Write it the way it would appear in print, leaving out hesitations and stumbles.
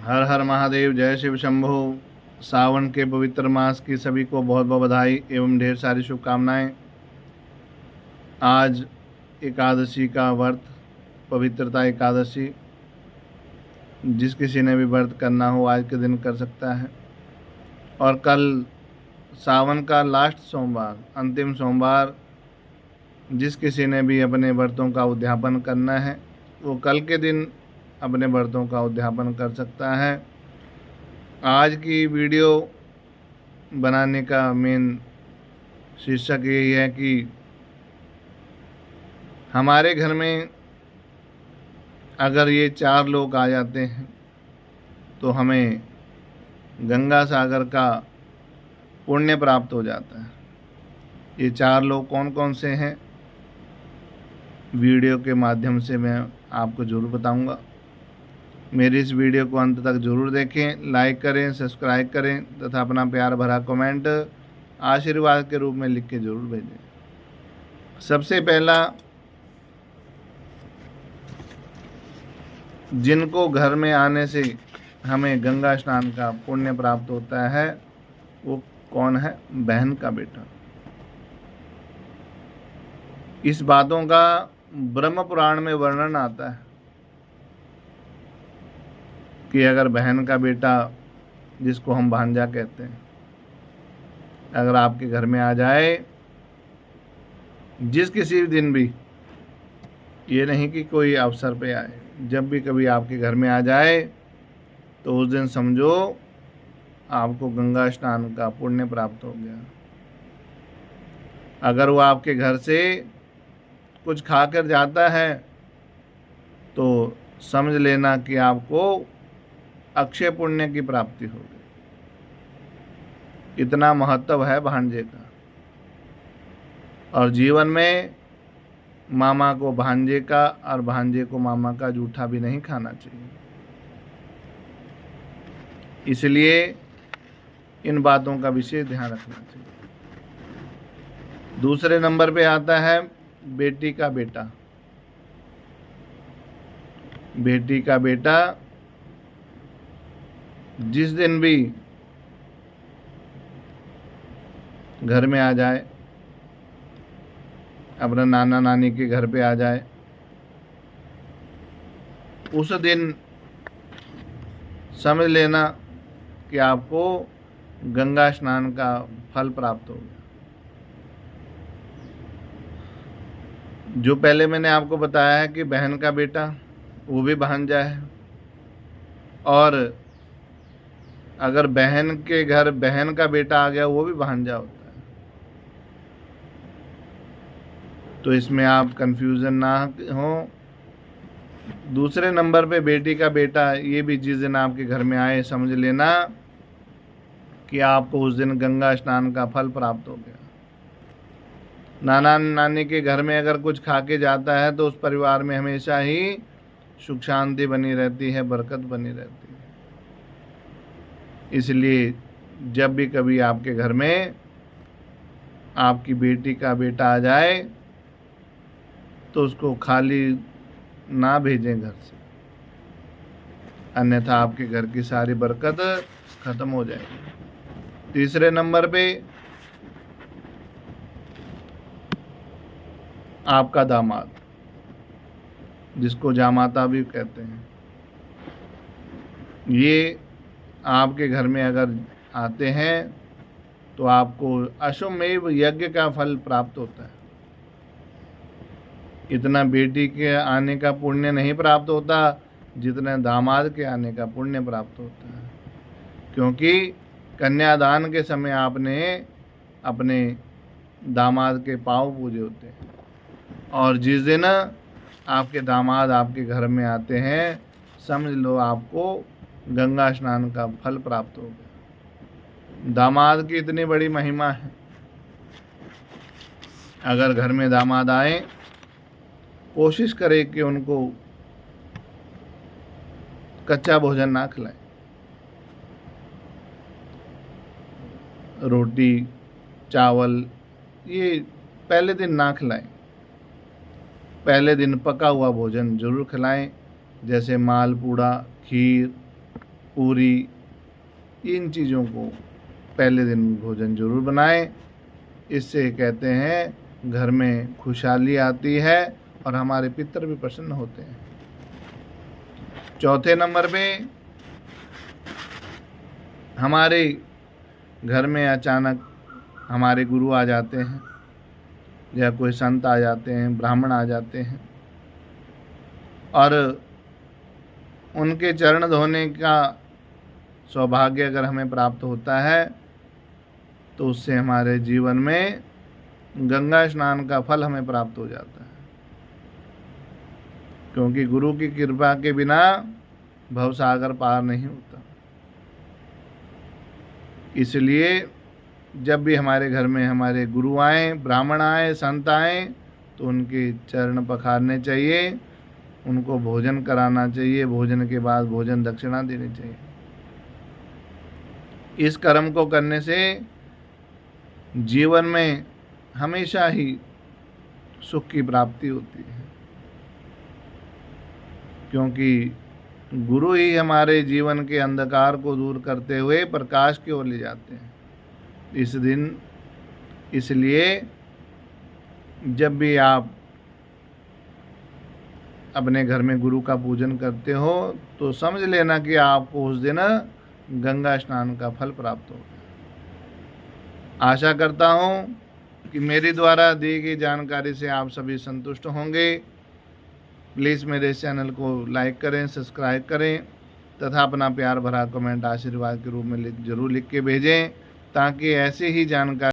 हर हर महादेव, जय शिव शंभो। सावन के पवित्र मास की सभी को बहुत बहुत बधाई एवं ढेर सारी शुभकामनाएं। आज एकादशी का व्रत, पवित्रता एकादशी, जिस किसी ने भी व्रत करना हो आज के दिन कर सकता है। और कल सावन का लास्ट सोमवार, अंतिम सोमवार, जिस किसी ने भी अपने व्रतों का उद्यापन करना है वो कल के दिन अपने व्रतों का उद्यापन कर सकता है। आज की वीडियो बनाने का मेन शीर्षक यही है कि हमारे घर में अगर ये 4 लोग आ जाते हैं तो हमें गंगा सागर का पुण्य प्राप्त हो जाता है। ये 4 लोग कौन कौन से हैं, वीडियो के माध्यम से मैं आपको ज़रूर बताऊंगा। मेरी इस वीडियो को अंत तक ज़रूर देखें, लाइक करें, सब्सक्राइब करें तथा अपना प्यार भरा कमेंट आशीर्वाद के रूप में लिख के ज़रूर भेजें। सबसे पहला, जिनको घर में आने से हमें गंगा स्नान का पुण्य प्राप्त होता है वो कौन है? बहन का बेटा। इस बातों का ब्रह्म पुराण में वर्णन आता है कि अगर बहन का बेटा, जिसको हम भांजा कहते हैं, अगर आपके घर में आ जाए जिस किसी दिन भी, ये नहीं कि कोई अवसर पे आए, जब भी कभी आपके घर में आ जाए तो उस दिन समझो आपको गंगा स्नान का पुण्य प्राप्त हो गया। अगर वो आपके घर से कुछ खाकर जाता है तो समझ लेना कि आपको अक्षय पुण्य की प्राप्ति हो गई। इतना महत्व है भांजे का। और जीवन में मामा को भांजे का और भांजे को मामा का जूठा भी नहीं खाना चाहिए। इसलिए इन बातों का विशेष ध्यान रखना चाहिए। दूसरे नंबर पे आता है बेटी का बेटा। बेटी का बेटा जिस दिन भी घर में आ जाए, अपना नाना नानी के घर पे आ जाए, उस दिन समझ लेना कि आपको गंगा स्नान का फल प्राप्त हो गया। जो पहले मैंने आपको बताया है कि बहन का बेटा वो भी भांजा है, और अगर बहन के घर बहन का बेटा आ गया वो भी भांजा होता है। तो इसमें आप कंफ्यूजन ना हो। दूसरे नंबर पे बेटी का बेटा, ये भी जिस दिन आपके घर में आए समझ लेना कि आपको उस दिन गंगा स्नान का फल प्राप्त हो गया। नाना नानी के घर में अगर कुछ खा के जाता है तो उस परिवार में हमेशा ही सुख शांति बनी रहती है, बरकत बनी रहती है। इसलिए जब भी कभी आपके घर में आपकी बेटी का बेटा आ जाए तो उसको खाली ना भेजें घर से, अन्यथा आपके घर की सारी बरकत खत्म हो जाएगी। तीसरे नंबर पे आपका दामाद, जिसको जामाता भी कहते हैं, ये आपके घर में अगर आते हैं तो आपको अश्वमेव यज्ञ का फल प्राप्त होता है। इतना बेटी के आने का पुण्य नहीं प्राप्त होता जितना दामाद के आने का पुण्य प्राप्त होता है, क्योंकि कन्यादान के समय आपने अपने दामाद के पाँव पूजे होते हैं। और जिस दिन आपके दामाद आपके घर में आते हैं, समझ लो आपको गंगा स्नान का फल प्राप्त हो गया। दामाद की इतनी बड़ी महिमा है। अगर घर में दामाद आए, कोशिश करें कि उनको कच्चा भोजन ना खिलाएं। रोटी चावल ये पहले दिन ना खिलाएं। पहले दिन पका हुआ भोजन जरूर खिलाएं, जैसे मालपूड़ा, खीर, पूरी, इन चीज़ों को पहले दिन भोजन जरूर बनाएं। इससे कहते हैं घर में खुशहाली आती है और हमारे पितर भी प्रसन्न होते हैं। चौथे नंबर पे, हमारे घर में अचानक हमारे गुरु आ जाते हैं या कोई संत आ जाते हैं, ब्राह्मण आ जाते हैं, और उनके चरण धोने का सौभाग्य अगर हमें प्राप्त होता है तो उससे हमारे जीवन में गंगा स्नान का फल हमें प्राप्त हो जाता है, क्योंकि गुरु की कृपा के बिना भवसागर पार नहीं होता। इसलिए जब भी हमारे घर में हमारे गुरु आए, ब्राह्मण आए, संत आए, तो उनके चरण पखारने चाहिए, उनको भोजन कराना चाहिए, भोजन के बाद भोजन दक्षिणा देनी चाहिए। इस कर्म को करने से जीवन में हमेशा ही सुख की प्राप्ति होती है, क्योंकि गुरु ही हमारे जीवन के अंधकार को दूर करते हुए प्रकाश की ओर ले जाते हैं। इस दिन इसलिए जब भी आप अपने घर में गुरु का पूजन करते हो तो समझ लेना कि आपको उस दिन गंगा स्नान का फल प्राप्त होगा। आशा करता हूँ कि मेरे द्वारा दी गई जानकारी से आप सभी संतुष्ट होंगे। प्लीज़ मेरे चैनल को लाइक करें, सब्सक्राइब करें तथा अपना प्यार भरा कमेंट आशीर्वाद के रूप में जरूर लिख के भेजें, ताकि ऐसी ही जानकारी